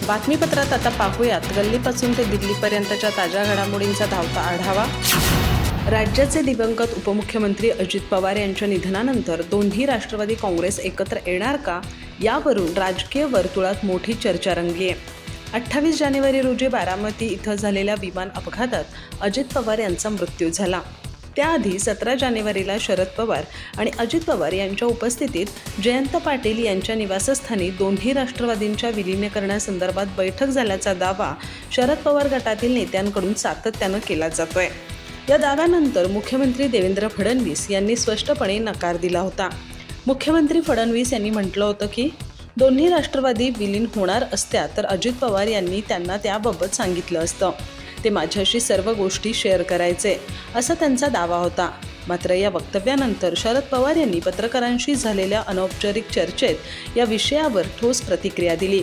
बातमीपत्रात आता पाहूयात गल्लीपासून ते दिल्लीपर्यंतच्या ताज्या घडामोडींचा धावता आढावा। राज्याचे दिवंगत उपमुख्यमंत्री अजित पवार यांच्या निधनानंतर दोन्ही राष्ट्रवादी काँग्रेस एकत्र येणार का, यावरून राजकीय वर्तुळात मोठी चर्चा रंगली आहे। 28 जानेवारी रोजी बारामती इथं झालेल्या विमान अपघातात अजित पवार यांचा मृत्यू झाला। त्याआधी 17 जानेवारीला शरद पवार आणि अजित पवार यांच्या उपस्थितीत जयंत पाटील यांच्या निवासस्थानी दोन्ही राष्ट्रवादींच्या विलीनीकरणासंदर्भात बैठक झाल्याचा दावा शरद पवार गटातील नेत्यांकडून सातत्यानं केला जातोय। या दाव्यानंतर मुख्यमंत्री देवेंद्र फडणवीस यांनी स्पष्टपणे नकार दिला होता। मुख्यमंत्री फडणवीस यांनी म्हटलं होतं की दोन्ही राष्ट्रवादी विलीन होणार असत्या तर अजित पवार यांनी त्यांना त्याबाबत सांगितलं असतं, ते माझ्याशी सर्व गोष्टी शेअर करायचे, असा त्यांचा दावा होता। मात्र या वक्तव्यानंतर शरद पवार यांनी पत्रकारांशी झालेल्या अनौपचारिक चर्चेत या विषयावर ठोस प्रतिक्रिया दिली।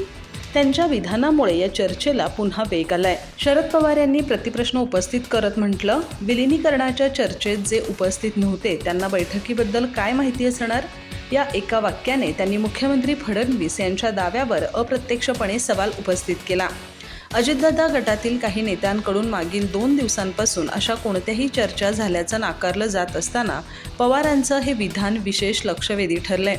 त्यांच्या विधानामुळे या चर्चेला पुन्हा वेग आलाय। शरद पवार यांनी प्रतिप्रश्न उपस्थित करत म्हटलं, विलीनीकरणाच्या चर्चेत जे उपस्थित नव्हते त्यांना बैठकीबद्दल काय माहिती असणार? या एका वाक्याने त्यांनी मुख्यमंत्री फडणवीस यांच्या दाव्यावर अप्रत्यक्षपणे सवाल उपस्थित केला। अजितदादा गटातील काही नेत्यांकडून मागील 2 दिवसांपासून अशा कोणत्याही चर्चा झाल्याचं नाकारलं जात असताना पवारांचं हे विधान विशेष लक्षवेधी ठरलंय।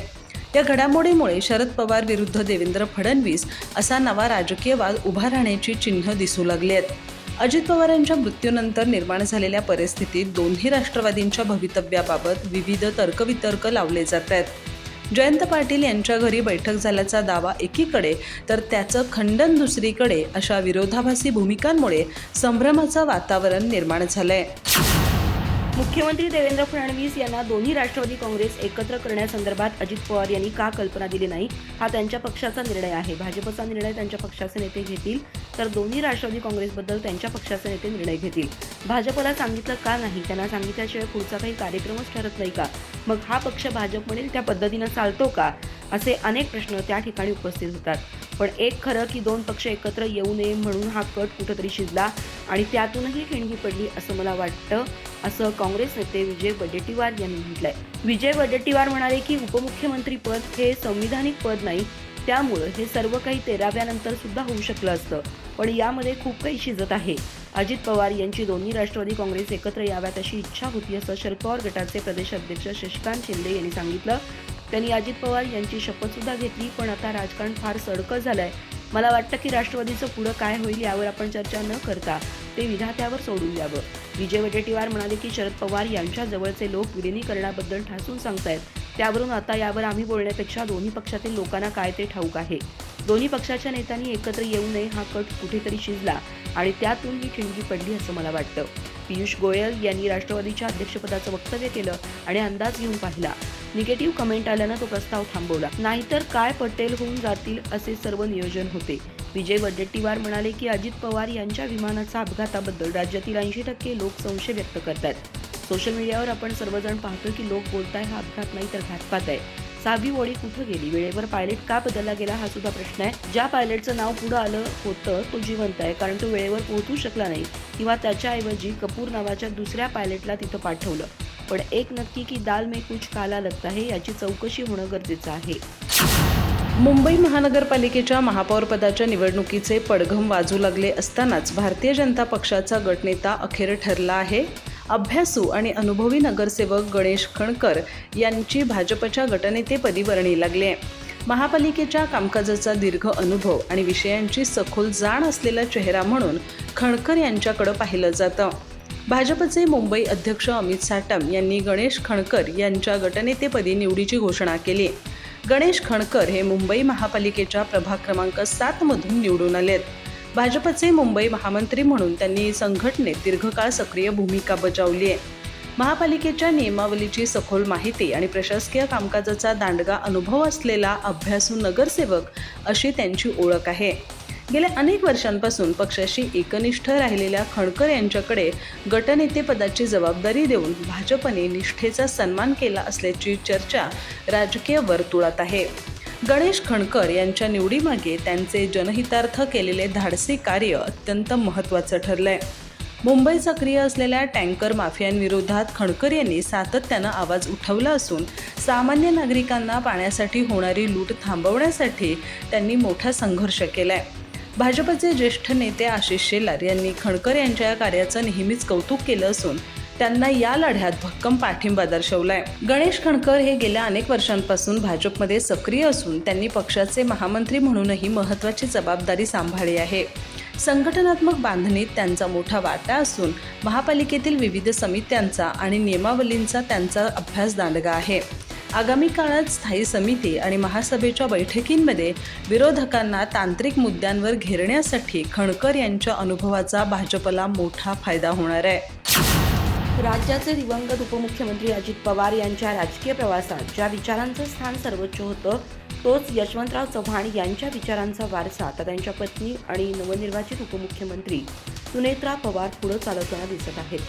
या घडामोडीमुळे शरद पवार विरुद्ध देवेंद्र फडणवीस असा नवा राजकीय वाद उभा राहण्याची चिन्ह दिसू लागली आहेत। अजित पवारांच्या मृत्यूनंतर निर्माण झालेल्या परिस्थितीत दोन्ही राष्ट्रवादींच्या भवितव्याबाबत विविध तर्कवितर्क लावले जात आहेत। जयंत पाटील यांच्या घरी बैठक झाल्याचा दावा एकीकडे तर त्याचं खंडन दुसरीकडे, अशा विरोधाभासी भूमिकांमुळे संभ्रमाचं वातावरण निर्माण झालंय। मुख्यमंत्री देवेंद्र फडणवीस यांना दोन्ही राष्ट्रवादी काँग्रेस एकत्र करण्यासंदर्भात अजित पवार यांनी का कल्पना दिली नाही, हा त्यांच्या पक्षाचा निर्णय आहे। भाजपचा निर्णय त्यांच्या पक्षाचे नेते घेतील तर दोन्ही राष्ट्रवादी काँग्रेसबद्दल त्यांच्या पक्षाचे नेते निर्णय घेतील। भाजपला सांगितलं का नाही? त्यांना सांगितल्याशिवाय पुढचा काही कार्यक्रमच ठरत नाही का? मग हा पक्ष भाजप म्हणेल त्या पद्धतीनं चालतो का? असे अनेक प्रश्न त्या ठिकाणी उपस्थित होतात। पण एक खरं की 2 पक्ष एकत्र येऊ नये म्हणून हा कट कुठंतरी शिजला आणि त्यातूनही खिंडी पडली असं मला वाटतं, असं काँग्रेस नेते विजय वडेट्टीवार यांनी म्हटलंय। विजय वडेट्टीवार म्हणाले की उपमुख्यमंत्री पद हे संविधानिक पद नाही, त्यामुळे हे सर्व काही 13व्यानंतर सुद्धा होऊ शकलं असतं, पण यामध्ये खूप काही शिजत आहे। अजित पवार यांची दोन्ही राष्ट्रवादी काँग्रेस एकत्र याव्यात अशी इच्छा होती, असं शरद पवार गटाचे प्रदेश अध्यक्ष शशिकांत शिंदे यांनी सांगितलं। त्यांनी अजित पवार यांची शपथ सुद्धा घेतली, पण आता राजकारण फार सडकं झालंय। मला वाटतं की राष्ट्रवादीचं पुढं काय होईल यावर आपण चर्चा न करता ते विधात्यावर सोडून द्यावं। विजय वडेट्टीवार म्हणाले की शरद पवार यांच्या जवळचे लोक विलिनीकरणाबद्दल ठासून सांगतायत, त्यावरून आता यावर आम्ही बोलण्यापेक्षा दोन्ही पक्षातील लोकांना काय ते ठाऊक आहे। दोन्ही पक्षाच्या नेत्यांनी एकत्र येऊ नये हा कट कुठेतरी शिजला आणि त्यातून ही खिंडी पडली असं मला वाटतं। पियुष गोयल यांनी राष्ट्रवादीच्या अध्यक्षपदाचं वक्तव्य केलं आणि अंदाज घेऊन पाहिला। निगेटिव्ह कमेंट आल्यानं तो प्रस्ताव थांबवला, नाहीतर काय पटेल होऊन जातील असे सर्व नियोजन होते। विजय वडेट्टीवार म्हणाले की अजित पवार यांच्या विमानाच्या अपघाताबद्दल राज्यातील 80% लोक संशय व्यक्त करतात। सोशल मीडियावर आपण सर्वजण पाहतो की लोक बोलताय हा अपघात नाही तर घातपात आहे। 6वी ओळी कुठं गेली? वेळेवर पायलट का बदलला गेला हा सुद्धा प्रश्न आहे। ज्या पायलटचं नाव पुढं आलं होतं तो जिवंत आहे, कारण तो वेळेवर पोहोचू शकला नाही, किंवा त्याच्याऐवजी कपूर नावाच्या दुसऱ्या पायलटला तिथं पाठवलं। पण एक नक्की की दाल में कुछ काला लगता है याची चौकशी होणं गरजेचं आहे। मुंबई महानगरपालिकेच्या महापौरपदाच्या निवडणुकीचे पडघम वाजू लागले असतानाच भारतीय जनता पक्षाचा गटनेता अखेर ठरला आहे। अभ्यासू आणि अनुभवी नगरसेवक गणेश खणकर यांची भाजपच्या गटनेतेपदी वर्णी लागली आहे। महापालिकेच्या कामकाजाचा दीर्घ अनुभव आणि विषयांची सखोल जाण असलेला चेहरा म्हणून खणकर यांच्याकडे पाहिलं जातं। भाजपचे मुंबई अध्यक्ष अमित साटम यांनी गणेश खणकर यांच्या गटनेतेपदी निवडीची घोषणा केली। गणेश खणकर हे मुंबई महापालिकेच्या प्रभाग क्रमांक 7 मधून निवडून आलेत। भाजपचे मुंबई महामंत्री म्हणून त्यांनी संघटनेत दीर्घकाळ सक्रिय भूमिका बजावली आहे। महापालिकेच्या नियमावलीची सखोल माहिती आणि प्रशासकीय कामकाजाचा दांडगा अनुभव असलेला अभ्यासू नगरसेवक अशी त्यांची ओळख आहे। गेल्या अनेक वर्षांपासून पक्षाशी एकनिष्ठ राहिलेल्या खणकर यांच्याकडे गटनेतेपदाची जबाबदारी देऊन भाजपने निष्ठेचा सन्मान केला असल्याची चर्चा राजकीय वर्तुळात आहे। गणेश खणकर यांच्या निवडीमागे त्यांचे जनहितार्थ केलेले धाडसी कार्य अत्यंत महत्त्वाचं ठरलंय। मुंबईत सक्रिय असलेल्या टँकर माफियांविरोधात खणकर यांनी सातत्यानं आवाज उठवला असून सामान्य नागरिकांना पाण्यासाठी होणारी लूट थांबवण्यासाठी त्यांनी मोठा संघर्ष केलाय। भाजपचे ज्येष्ठ नेते आशिष शेलार यांनी खणकर यांच्या या कार्याचं नेहमीच कौतुक केलं असून त्यांना या लढ्यात भक्कम पाठिंबा दर्शवलाय. गणेश खणकर हे गेल्या अनेक वर्षांपासून भाजपमध्ये सक्रिय असून त्यांनी पक्षाचे महामंत्री म्हणूनही महत्त्वाची जबाबदारी सांभाळली आहे. संघटनात्मक बांधणीत त्यांचा मोठा वाटा असून महापालिकेतील विविध समित्यांचा आणि नियमावलींचा त्यांचा अभ्यास दांडगा आहे. आगामी काळात स्थायी समिती आणि महासभेच्या बैठकींमध्ये विरोधकांना तांत्रिक मुद्द्यांवर घेरण्यासाठी खणकर यांच्या अनुभवाचा भाजपला मोठा फायदा होणार आहे. राज्याचे दिवंगत उपमुख्यमंत्री अजित पवार यांच्या राजकीय प्रवासात ज्या विचारांचं स्थान सर्वोच्च होतं, तोच यशवंतराव चव्हाण यांच्या विचारांचा वारसा आता त्यांच्या पत्नी आणि नवनिर्वाचित उपमुख्यमंत्री सुनेत्रा पवार पुढे चालवताना दिसत आहेत.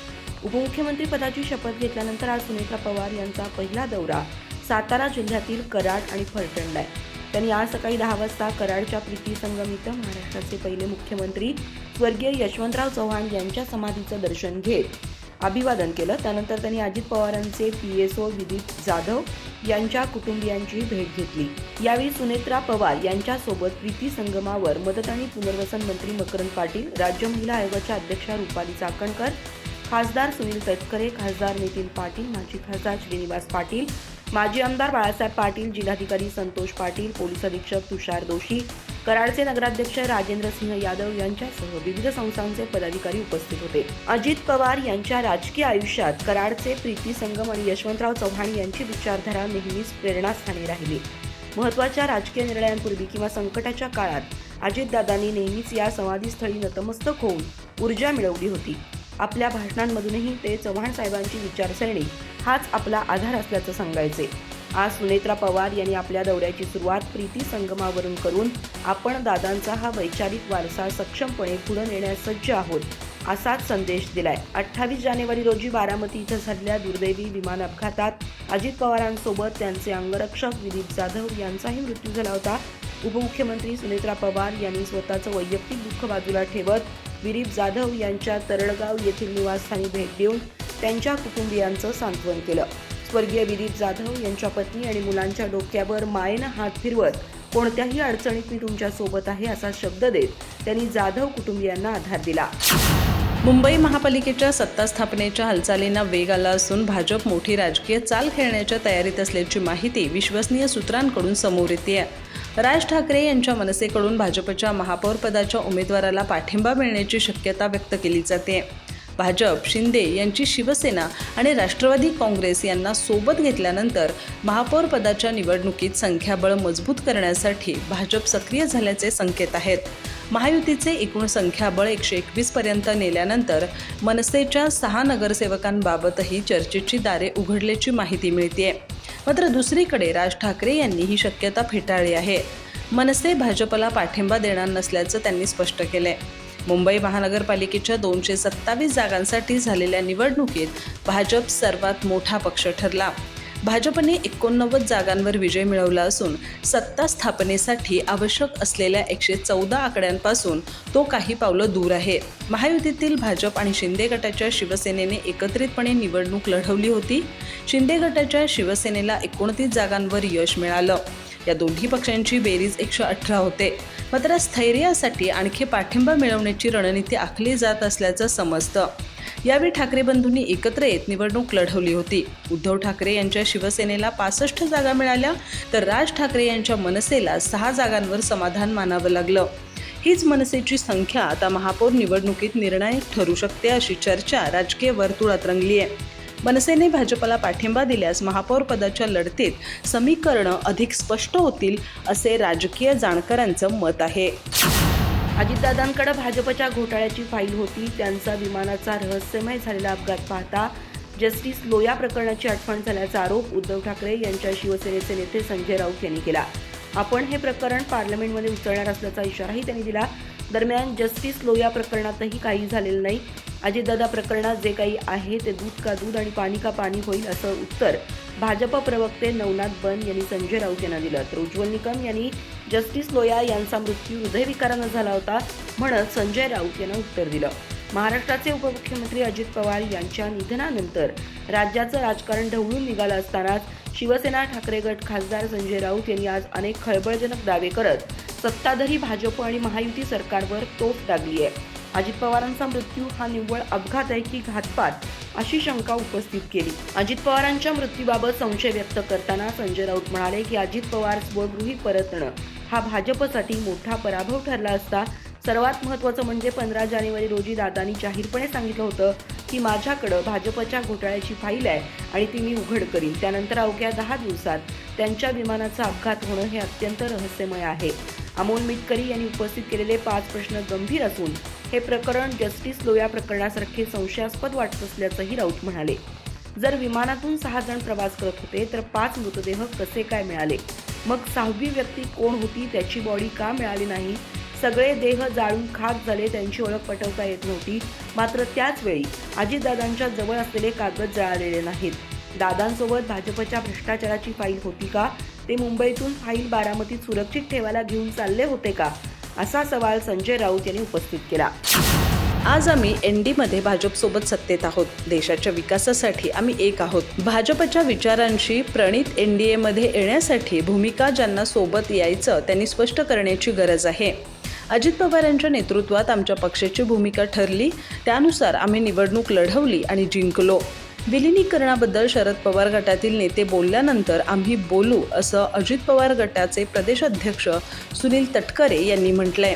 उपमुख्यमंत्री पदाची शपथ घेतल्यानंतर आज सुनेत्रा पवार यांचा पहिला दौरा सातारा जिल्ह्यातील कराड आणि फलटणला आहे. त्यांनी आज सकाळी 10 वाजता कराडच्या प्रीती संगम इथं महाराष्ट्राचे पहिले मुख्यमंत्री स्वर्गीय यशवंतराव चव्हाण यांच्या समाधीचं दर्शन घेत अभिवादन केलं. त्यानंतर त्यांनी अजित पवारांचे PSO विदीप जाधव यांच्या कुटुंबियांची भेट घेतली. यावेळी सुनेत्रा पवार यांच्यासोबत प्रीती संगमावर मदत आणि पुनर्वसन मंत्री मकरंद पाटील, राज्य महिला आयोगाच्या अध्यक्षा रुपाली चाकणकर, खासदार सुनील तटकरे, खासदार नितीन पाटील, माजी खासदार श्रीनिवास पाटील, माजी आमदार बाळासाहेब पाटील, जिल्हाधिकारी संतोष पाटील, पोलीस अधीक्षक तुषार दोशी, कराडचे नगराध्यक्ष राजेंद्र सिंह यादव यांच्यासह विविध संस्थांचे पदाधिकारी उपस्थित होते. अजित पवार यांच्या राजकीय आयुष्यात कराडचे प्रीती संगम आणि यशवंतराव चव्हाण यांची विचारधारा नेहमीच प्रेरणास्थानी राहिली. महत्त्वाच्या राजकीय निर्णयांपूर्वी किंवा संकटाच्या काळात अजितदादांनी नेहमीच या समाधीस्थळी नतमस्तक होऊन ऊर्जा मिळवली होती. आपल्या भाषणांमधूनही ते चव्हाण साहेबांची विचारसरणी हाच आपला आधार असल्याचं सांगायचे. आज सुनेत्रा पवार यांनी आपल्या दौऱ्याची सुरुवात प्रीती संगमावरून करून आपण दादांचा हा वैचारिक वारसा सक्षमपणे पुढे नेण्यास सज्ज आहोत असाच संदेश दिलाय. 28 जानेवारी रोजी बारामती इथं झालेल्या दुर्दैवी विमान अपघातात अजित पवारांसोबत त्यांचे अंगरक्षक विदीप जाधव यांचाही मृत्यू झाला होता. उपमुख्यमंत्री सुनेत्रा पवार यांनी स्वतःचं वैयक्तिक दुःख बाजूला ठेवत विदीप जाधव यांच्या तरडगाव येथील निवासस्थानी भेट देऊन त्यांच्या कुटुंबियांचं सांत्वन केलं. स्वर्गीय विदीप जाधव यांच्या पत्नी आणि मुलांच्या डोक्यावर मायेनं हात फिरवत कोणत्याही अडचणीत मी तुमच्या सोबत आहे असा शब्द देत त्यांनी जाधव कुटुंबियांना आधार दिला. मुंबई महापालिकेच्या सत्ता स्थापनेच्या हालचालींना वेग आला असून भाजप मोठी राजकीय चाल खेळण्याच्या तयारीत असल्याची माहिती विश्वसनीय सूत्रांकडून समोर येते. राज ठाकरे यांच्या मनसेकडून भाजपच्या महापौर पदाच्या उमेदवाराला पाठिंबा मिळण्याची शक्यता व्यक्त केली जाते. भाजप, शिंदे यांची शिवसेना आणि राष्ट्रवादी काँग्रेस यांना सोबत घेतल्यानंतर महापौर पदाच्या निवडणुकीत संख्याबळ मजबूत करण्यासाठी भाजप सक्रिय झाल्याचे संकेत आहेत. महायुतीचे एकूण संख्याबळ 121 पर्यंत नेल्यानंतर मनसेच्या 6 नगरसेवकांबाबतही चर्चेची दारे उघडल्याची माहिती मिळते. मात्र दुसरीकडे राज ठाकरे यांनी ही शक्यता फेटाळली आहे. मनसे भाजपला पाठिंबा देणार नसल्याचं त्यांनी स्पष्ट केलंय. मुंबई महानगरपालिकेच्या 227 जागांसाठी झालेल्या निवडणुकीत भाजप सर्वात मोठा पक्ष ठरला. भाजपने 89 जागांवर विजय मिळवला असून सत्ता स्थापनेसाठी आवश्यक असलेल्या 114 आकड्यांपासून तो काही पावलं दूर आहे. महायुतीतील भाजप आणि शिंदे गटाच्या शिवसेनेने एकत्रितपणे निवडणूक लढवली होती. शिंदे गटाच्या शिवसेनेला 29 जागांवर यश मिळालं. या दोन्ही पक्षांची बेरीज 118 होते. मात्र स्थैर्यासाठी आणखी पाठिंबा मिळवण्याची रणनीती आखली जात असल्याचं समजतं. यावेळी ठाकरे बंधूंनी एकत्र येत निवडणूक लढवली होती. उद्धव ठाकरे यांच्या शिवसेनेला 65 जागा मिळाल्या तर राज ठाकरे यांच्या मनसेला 6 जागांवर समाधान मानावं लागलं. हीच मनसेची संख्या आता महापौर निवडणुकीत निर्णायक ठरू शकते अशी चर्चा राजकीय वर्तुळात रंगली आहे. मनसेने भाजपला पाठिंबा दिल्यास महापौर पदाच्या लढतीत समीकरणं अधिक स्पष्ट होतील असे राजकीय जाणकारांचं मत आहे. अजितदादांकडे भाजपच्या घोटाळ्याची फाईल होती. त्यांचा विमानाचा रहस्यमय झालेला अपघात पाहता जस्टिस लोया प्रकरणाची आठवण झाल्याचा आरोप उद्धव ठाकरे यांच्या शिवसेनेचे नेते संजय राऊत यांनी केला. आपण हे प्रकरण पार्लमेंटमध्ये उचलणार असल्याचा इशाराही त्यांनी दिला. दरम्यान जस्टिस लोया प्रकरणातही काही झालेलं नाही. अजितदादा प्रकरणात जे काही आहे ते दूध का दूध आणि पाणी का पाणी होईल असं उत्तर भाजप प्रवक्ते नवनाथ बन यांनी संजय राऊत यांना दिलं. तर उज्ज्वल निकम यांनी जस्टिस लोया यांचा मृत्यू हृदयविकारानं झाला होता म्हणत संजय राऊत यांना उत्तर दिलं. महाराष्ट्राचे उपमुख्यमंत्री अजित पवार यांच्या निधनानंतर राज्याचं राजकारण ढवळून निघालं असतानाच शिवसेना ठाकरे गट खासदार संजय राऊत यांनी आज अनेक खळबळजनक दावे करत सत्ताधारी भाजप आणि महायुती सरकारवर तोफ डागली आहे. अजित पवारांचा मृत्यू हा निव्वळ अपघात आहे की घातपात, अशी शंका उपस्थित केली. अजित पवारांच्या मृत्यूबाबत संशय व्यक्त करताना संजय राऊत म्हणाले की अजित पवार स्वगृही परतणं हा भाजपसाठी मोठा पराभव ठरला असता. सर्वात महत्त्वाचं म्हणजे 15 जानेवारी रोजी दादांनी जाहीरपणे सांगितलं होतं की माझ्याकडं भाजपच्या घोटाळ्याची फाईल आहे आणि ती मी उघड करीन. त्यानंतर अवघ्या 10 दिवसात त्यांच्या विमानाचा अपघात होणं हे अत्यंत रहस्यमय आहे. अमोल मिटकरी यांनी उपस्थित केलेले 5 प्रश्न गंभीर असून हे प्रकरण जस्टिस लोया प्रकरणासारखे संशयास्पद वाटत असल्याचंही राऊत म्हणाले. जर विमानातून 6 जण प्रवास करत होते तर 5 मृतदेह कसे काय मिळाले? मग 6वी व्यक्ती कोण होती? त्याची बॉडी का मिळाली नाही? सगळे देह जाळून खाक झाले, त्यांची ओळख पटवता येत नव्हती. मात्र त्याच वेळी अजितदादांच्या जवळ असलेले कागद जळालेले नाहीत. दादांसोबत भाजपच्या भ्रष्टाचाराची फाईल होती का? ते मुंबईतून फाईल बारामतीत सुरक्षित ठेवायला घेऊन चालले होते का? असा सवाल संजय राऊत यांनी उपस्थित केला. आज आम्ही एनडीमध्ये भाजपसोबत सत्तेत आहोत. देशाच्या विकासासाठी आम्ही एक आहोत. भाजपच्या विचारांशी प्रणित एनडीएमध्ये येण्यासाठी भूमिका ज्यांना सोबत यायचं त्यांनी स्पष्ट करण्याची गरज आहे. अजित पवार यांच्या नेतृत्वात आमच्या पक्षाची भूमिका ठरली, त्यानुसार आम्ही निवडणूक लढवली आणि जिंकलो. विलिनीकरणाबद्दल शरद पवार गटातील नेते बोलल्यानंतर आम्ही बोलू, असं अजित पवार गटाचे प्रदेशाध्यक्ष सुनील तटकरे यांनी म्हटलंय.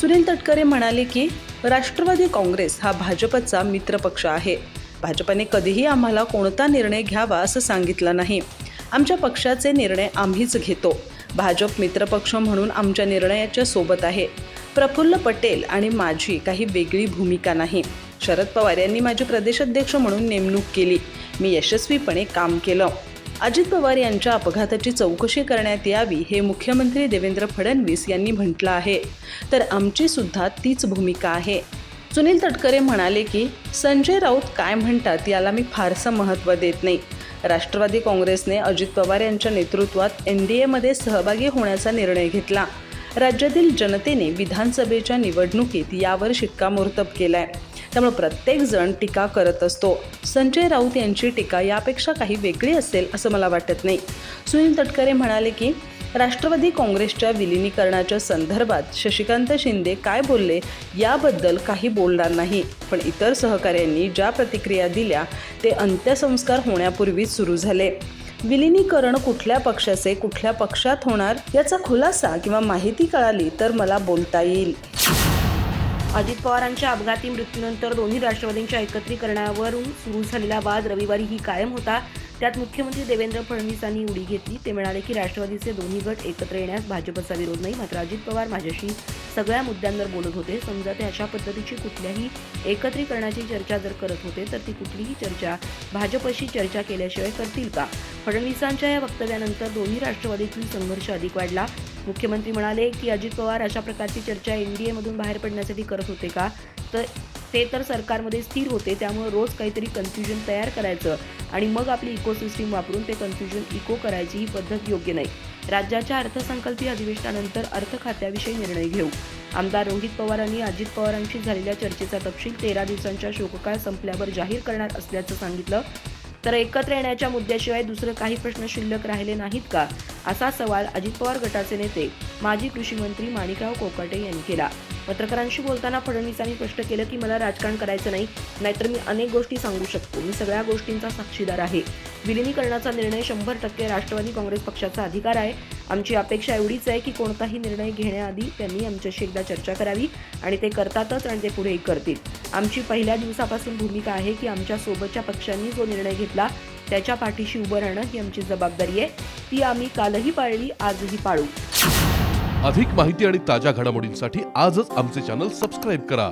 सुनील तटकरे म्हणाले की राष्ट्रवादी काँग्रेस हा भाजपचा मित्रपक्ष आहे. भाजपने कधीही आम्हाला कोणता निर्णय घ्यावा असं सांगितलं नाही. आमच्या पक्षाचे निर्णय आम्हीच घेतो. भाजप मित्रपक्ष म्हणून आमच्या निर्णयाच्या सोबत आहे. प्रफुल्ल पटेल आणि माझी काही वेगळी भूमिका नाही. शरद पवार यांनी माझे प्रदेशाध्यक्ष म्हणून नेमणूक केली. मी यशस्वीपणे काम केलं. अजित पवार यांच्या अपघाताची चौकशी करण्यात यावी हे मुख्यमंत्री देवेंद्र फडणवीस यांनी म्हटलं आहे, तर आमची सुद्धा तीच भूमिका आहे. सुनील तटकरे म्हणाले की संजय राऊत काय म्हणतात याला मी फारसं महत्त्व देत नाही. राष्ट्रवादी काँग्रेसने अजित पवार यांच्या नेतृत्वात एनडीएमध्ये सहभागी होण्याचा निर्णय घेतला. राज्यातील जनतेने विधानसभेच्या निवडणुकीत यावर शिक्कामोर्तब केलाय. त्यामुळे प्रत्येक जण टीका करत असतो. संजय राऊत यांची टीका यापेक्षा काही वेगळी असेल असं मला वाटत नाही. सुनील तटकरे म्हणाले की राष्ट्रवादी काँग्रेसच्या विलिनीकरणाच्या संदर्भात शशिकांत शिंदे काय बोलले याबद्दल काही बोलणार नाही, पण इतर सहकाऱ्यांनी ज्या प्रतिक्रिया दिल्या ते अंत्यसंस्कार होण्यापूर्वीच सुरू झाले. विलिनीकरण कुठल्या पक्षाचे कुठल्या पक्षात होणार याचा खुलासा किंवा माहिती कळाली तर मला बोलता येईल. अजित पवारांच्या अपघाती मृत्यूनंतर दोन्ही राष्ट्रवादींच्या एकत्रीकरणावरून सुरू झालेला वाद रविवारीही कायम होता. त्यात मुख्यमंत्री देवेंद्र फडणवीसांनी उडी घेतली. ते म्हणाले की राष्ट्रवादीचे दोन्ही गट एकत्र येण्यास भाजपचा विरोध नाही. मात्र अजित पवार माझ्याशी सगळ्या मुद्द्यांवर बोलत होते. समजा ते अशा पद्धतीची कुठल्याही एकत्रीकरणाची चर्चा जर करत होते तर ती कुठलीही चर्चा भाजपशी चर्चा केल्याशिवाय करतील का? फडणवीसांच्या या वक्तव्यानंतर दोन्ही राष्ट्रवादीतील संघर्ष अधिक वाढला. मुख्यमंत्री म्हणाले की अजित पवार अशा प्रकारची चर्चा एनडीएमधून बाहेर पडण्यासाठी करत होते का? तर ते तर सरकारमध्ये स्थिर होते. त्यामुळे रोज काहीतरी कन्फ्युजन तयार करायचं आणि मग आपली इकोसिस्टीम वापरून ते कन्फ्युजन इको करायची ही पद्धत योग्य नाही. राज्याच्या अर्थसंकल्पीय अधिवेशनानंतर अर्थ खात्याविषयी निर्णय घेऊ. आमदार रोहित पवारांनी अजित पवारांशी झालेल्या चर्चेचा तपशील 13 दिवसांच्या शोककाळ संपल्यावर जाहीर करणार असल्याचं सांगितलं. तर एकत्र येण्याच्या मुद्द्याशिवाय दुसरं काही प्रश्न शिल्लक राहिले नाहीत का? असा सवाल अजित पवार गटाचे नेते माजी कृषी मंत्री माणिकराव कोकाटे यांनी केला. पत्रकारांशी बोलताना फडणवीसांनी स्पष्ट केलं की मला राजकारण करायचं नाही, नाहीतर मी अनेक गोष्टी सांगू शकतो. मी सगळ्या गोष्टींचा साक्षीदार आहे. विलिनीकरणाचा निर्णय 100% राष्ट्रवादी काँग्रेस पक्षाचा अधिकार आहे. आमची अपेक्षा एवढीच आहे की कोणताही निर्णय घेण्याआधी त्यांनी आमच्याशी एकदा चर्चा करावी आणि ते करतातच आणि ते पुढेही करतील. आमची पहिल्या दिवसापासून भूमिका आहे की आमच्या सोबतच्या पक्षांनी जो निर्णय घेतला त्याच्या पाठीशी उभं राहणं ही आमची जबाबदारी आहे. ती आम्ही कालही पाळली, आजही पाळू. अधिक माहिती आणि ताज्या घडामोडींसाठी आजच आमचे चॅनल सबस्क्राईब करा.